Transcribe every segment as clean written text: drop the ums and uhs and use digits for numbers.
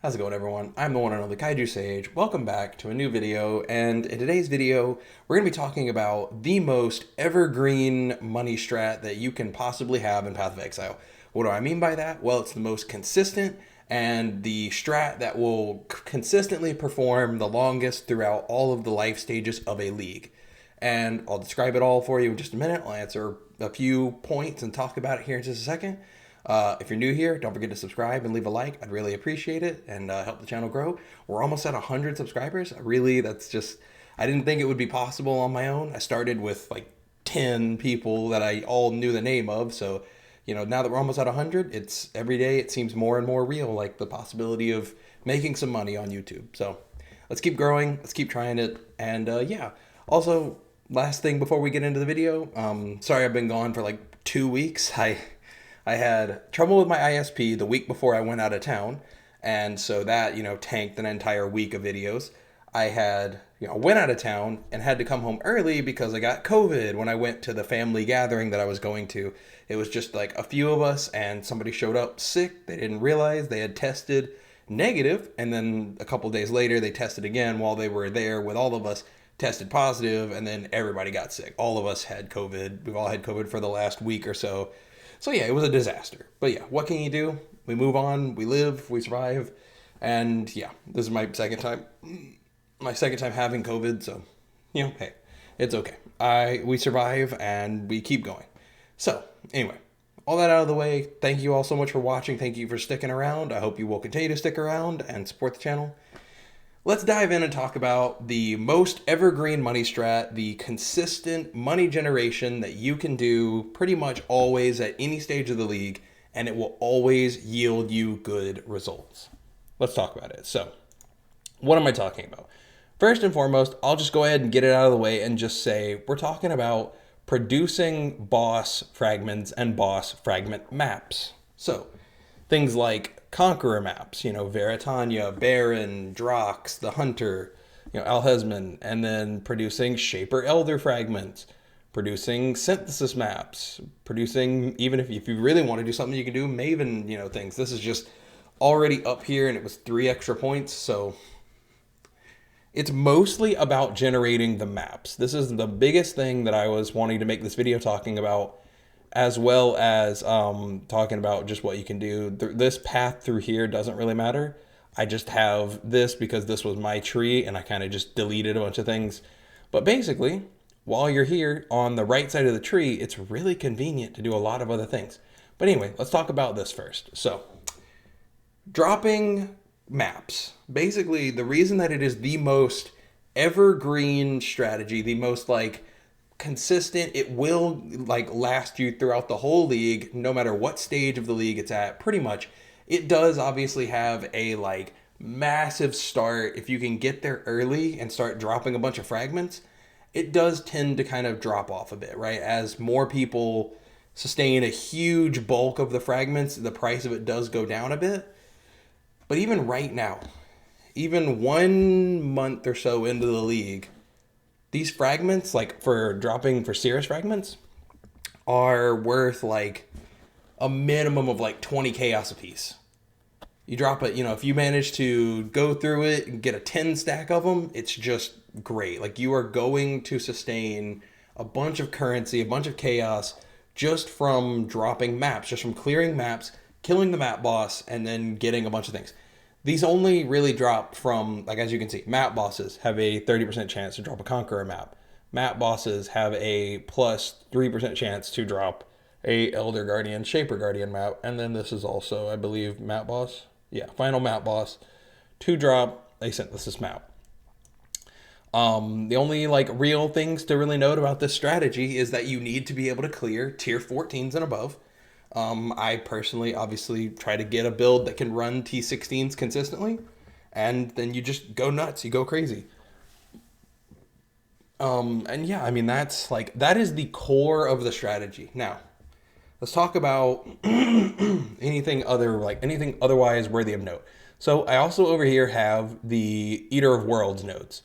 How's it going, everyone? I'm the one and only Kaiju Sage. Welcome back to a new video, and in today's video, we're going to be talking about the most evergreen money strat that you can possibly have in Path of Exile. What do I mean by that? Well, it's the most consistent and the strat that will consistently perform the longest throughout all of the life stages of a league. And I'll describe it all for you in just a minute. I'll answer a few points and talk about it here in just a second. If you're new here, don't forget to subscribe and leave a like. I'd really appreciate it and help the channel grow. We're almost at 100 subscribers. I didn't think it would be possible on my own. I started with like 10 people that I all knew the name of. So, now that we're almost at 100, it's every day it seems more and more real, like the possibility of making some money on YouTube. So let's keep growing. Let's keep trying it. And yeah, also, last thing before we get into the video, sorry I've been gone for like 2 weeks. I had trouble with my ISP the week before I went out of town, and so that, tanked an entire week of videos. I had, went out of town and had to come home early because I got COVID when I went to the family gathering that I was going to. It was just like a few of us, and somebody showed up sick. They didn't realize they had tested negative, and then a couple days later they tested again while they were there with all of us, tested positive, and then everybody got sick. All of us had COVID. We've all had COVID for the last week or so. So yeah, it was a disaster. But yeah, what can you do? We move on, we live, we survive. And yeah, this is my second time having COVID, so hey, it's okay. We survive and we keep going. So anyway, all that out of the way, thank you all so much for watching. Thank you for sticking around. I hope you will continue to stick around and support the channel. Let's dive in and talk about the most evergreen money strat, the consistent money generation that you can do pretty much always at any stage of the league, and it will always yield you good results. Let's talk about it. So, what am I talking about? First and foremost, I'll just go ahead and get it out of the way and just say we're talking about producing boss fragments and boss fragment maps. So, things like Conqueror maps, 𝙀𝙓𝙋𝘼𝙉𝘿, Baron, Drox, the Hunter, 𝙀𝙓𝙋𝘼𝙉𝘿, and then producing 𝙀𝙓𝙋𝘼𝙉𝘿 fragments, producing synthesis maps, producing, even if you really want to do something, you can do Maven, things. This is just already up here, and it was 3 extra points, so it's mostly about generating the maps. This is the biggest thing that I was wanting to make this video talking about, as well as talking about just what you can do. This path through here doesn't really matter. I just have this because this was my tree and I kind of just deleted a bunch of things. But basically, while you're here on the right side of the tree, it's really convenient to do a lot of other things. But anyway, let's talk about this first. So, dropping maps. Basically, the reason that it is the most evergreen strategy, the most consistent, it will last you throughout the whole league, no matter what stage of the league it's at, pretty much. It does obviously have a massive start. If you can get there early and start dropping a bunch of fragments, it does tend to kind of drop off a bit, right? As more people sustain a huge bulk of the fragments, the price of it does go down a bit. But even right now, even 1 month or so into the league, these fragments, for dropping for Cirrus fragments, are worth a minimum of 20 chaos apiece. You drop it, if you manage to go through it and get a 10 stack of them, it's just great. You are going to sustain a bunch of currency, a bunch of chaos, just from dropping maps, just from clearing maps, killing the map boss, and then getting a bunch of things. These only really drop from, as you can see, map bosses have a 30% chance to drop a Conqueror map. Map bosses have a plus 3% chance to drop a Elder Guardian, Shaper Guardian map. And then this is also, I believe, map boss. Yeah, final map boss to drop a synthesis map. The only real things to really note about this strategy is that you need to be able to clear tier 14s and above. I personally obviously try to get a build that can run T16s consistently, and then you just go nuts, you go crazy. And yeah, I mean, that is the core of the strategy. Now, let's talk about anything otherwise worthy of note. So I also over here have the Eater of Worlds nodes.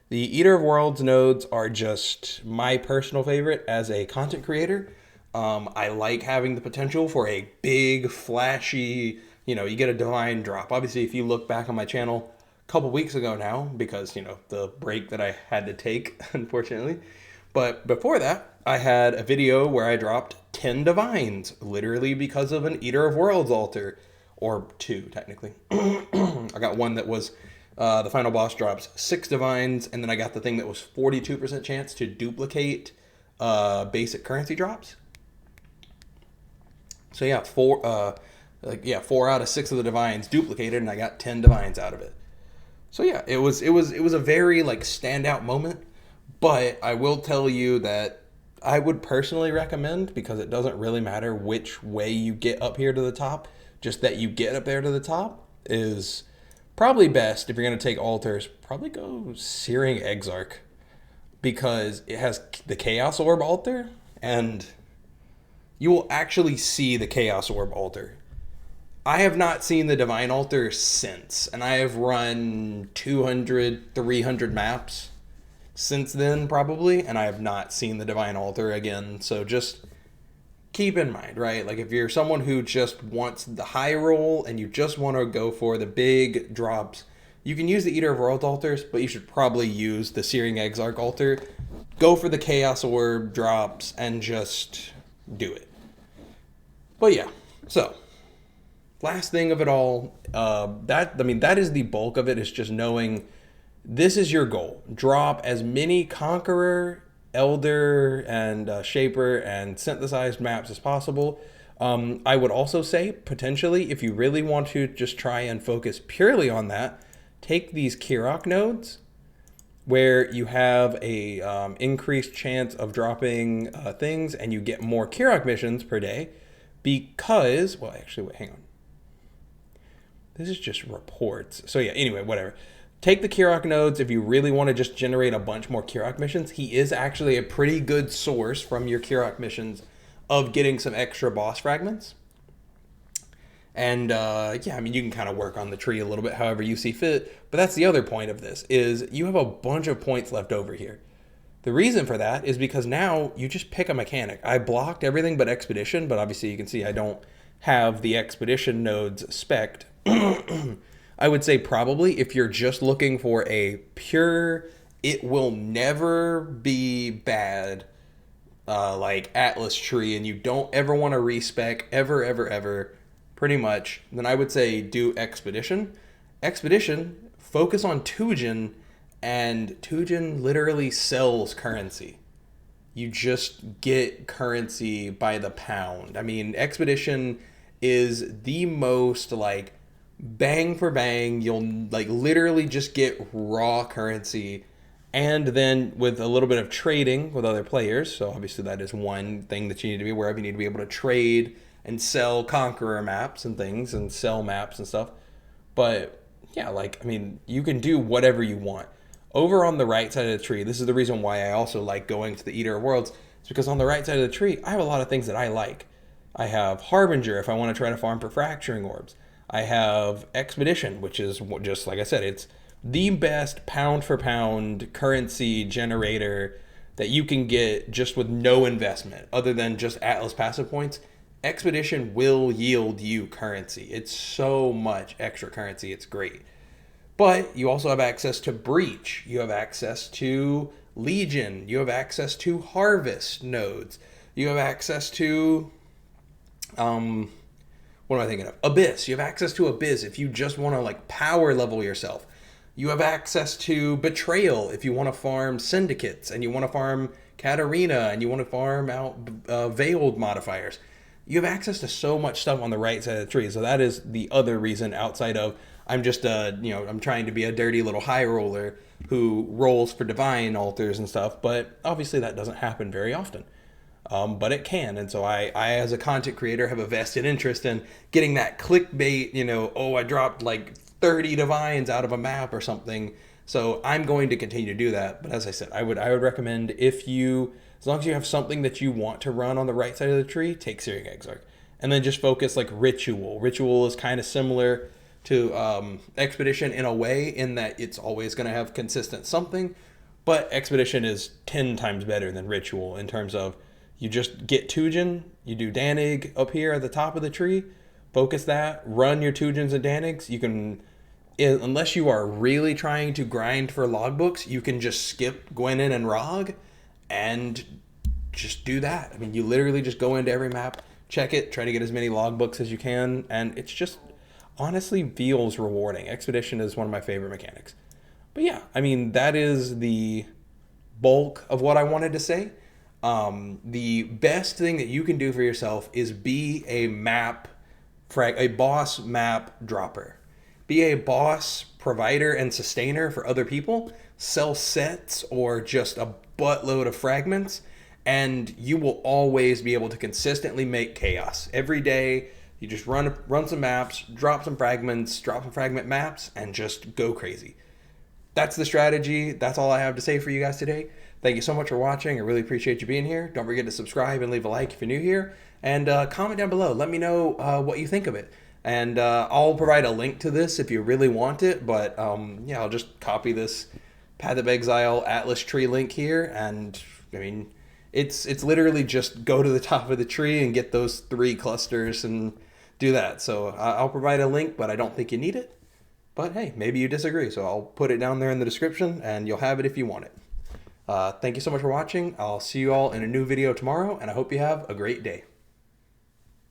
The Eater of Worlds nodes are just my personal favorite as a content creator. I like having the potential for a big, flashy, you know, you get a divine drop. Obviously, if you look back on my channel a couple weeks ago now, because, you know, the break that I had to take, unfortunately. But before that, I had a video where I dropped 10 divines, literally because of an Eater of Worlds altar, or 2, technically. I got one that was the final boss drops 6 divines, and then I got the thing that was 42% chance to duplicate basic currency drops. So yeah, 4 out of 6 of the divines duplicated, and I got 10 divines out of it. So yeah, it was a very like standout moment. But I will tell you that I would personally recommend, because it doesn't really matter which way you get up here to the top, just that you get up there to the top is probably best. If you're going to take altars, probably go 𝙀𝙓𝙋𝘼𝙉𝘿, because it has the Chaos Orb altar, and you will actually see the Chaos Orb altar. I have not seen the Divine altar since, and I have run 200, 300 maps since then, probably, and I have not seen the Divine altar again. So just keep in mind, right? Like, if you're someone who just wants the high roll and you just want to go for the big drops, you can use the Eater of Worlds altars, but you should probably use the 𝙀𝙓𝙋𝘼𝙉𝙿 altar. Go for the Chaos Orb drops and just do it. But yeah, so last thing of it all, that is the bulk of it, is just knowing this is your goal. Drop as many Conqueror, Elder, and Shaper and synthesized maps as possible. I would also say, potentially, if you really want to just try and focus purely on that, take these 𝙀𝙓𝙋𝘼𝙉𝙿 nodes, where you have a increased chance of dropping things, and you get more 𝙀𝙓𝙋 missions per day, because, well, actually, wait, hang on. This is just reports. So yeah, anyway, whatever. Take the 𝙀𝙓𝙋 nodes if you really want to just generate a bunch more 𝙀𝙓𝙋 missions. He is actually a pretty good source from your 𝙀𝙓𝙋 missions of getting some extra boss fragments. And yeah, I mean, you can kind of work on the tree a little bit however you see fit. But that's the other point of this, is you have a bunch of points left over here. The reason for that is because now you just pick a mechanic. I blocked everything but Expedition, but obviously you can see I don't have the Expedition nodes spec'd. I would say probably if you're just looking for a pure, it will never be bad, like Atlas tree, and you don't ever want to respec ever, pretty much, then I would say do Expedition. Expedition, focus on 𝙀𝙀𝙃, and 𝙀𝙃 literally sells currency. You just get currency by the pound. I mean, Expedition is the most like bang for bang. You'll like literally just get raw currency, and then with a little bit of trading with other players. So obviously that is one thing that you need to be aware of. You need to be able to trade and sell Conqueror maps and things, and sell maps and stuff. But yeah, like, I mean, you can do whatever you want. Over on the right side of the tree, this is the reason why I also like going to the Eater of Worlds, is because on the right side of the tree, I have a lot of things that I like. I have Harbinger if I want to try to farm for fracturing orbs. I have Expedition, which is just like I said, it's the best pound for pound currency generator that you can get just with no investment other than just Atlas passive points. Expedition will yield you currency. It's so much extra currency. It's great. But you also have access to Breach. You have access to Legion. You have access to Harvest nodes. You have access to what am I thinking of? Abyss. You have access to Abyss if you just want to like power level yourself. You have access to Betrayal if you want to farm Syndicates, and you want to farm Katarina, and you want to farm out Veiled modifiers. You have access to so much stuff on the right side of the tree. So that is the other reason, outside of I'm just I'm trying to be a dirty little high roller who rolls for divine altars and stuff. But obviously that doesn't happen very often. But it can, and so I as a content creator have a vested interest in getting that clickbait, oh, I dropped like 30 divines out of a map or something. So I'm going to continue to do that. But as I said, I would recommend, as long as you have something that you want to run on the right side of the tree, take 𝙀𝙓𝙋𝘼𝙉𝙿. And then just focus like Ritual. Ritual is kind of similar to Expedition in a way, in that it's always going to have consistent something. But Expedition is 10 times better than Ritual in terms of you just get 𝙀𝙃, you do Danig up here at the top of the tree, focus that, run your Tujins and Danics. You can, unless you are really trying to grind for logbooks, you can just skip Gwenin and Rog and just do that. I mean, you literally just go into every map, check it, try to get as many logbooks as you can, and it's just honestly feels rewarding. Expedition is one of my favorite mechanics. But yeah, I mean, that is the bulk of what I wanted to say. The best thing that you can do for yourself is be a boss map dropper. Be a boss provider and sustainer for other people. Sell sets or just a buttload of fragments, and you will always be able to consistently make chaos. Every day, you just run some maps, drop some fragments, drop some fragment maps, and just go crazy. That's the strategy. That's all I have to say for you guys today. Thank you so much for watching. I really appreciate you being here. Don't forget to subscribe and leave a like if you're new here. And comment down below. Let me know what you think of it. And I'll provide a link to this if you really want it. But yeah, I'll just copy this Path of Exile Atlas tree link here. And I mean, it's literally just go to the top of the tree and get those 3 clusters and do that. So I'll provide a link, but I don't think you need it. But hey, maybe you disagree. So I'll put it down there in the description and you'll have it if you want it. Thank you so much for watching. I'll see you all in a new video tomorrow, and I hope you have a great day.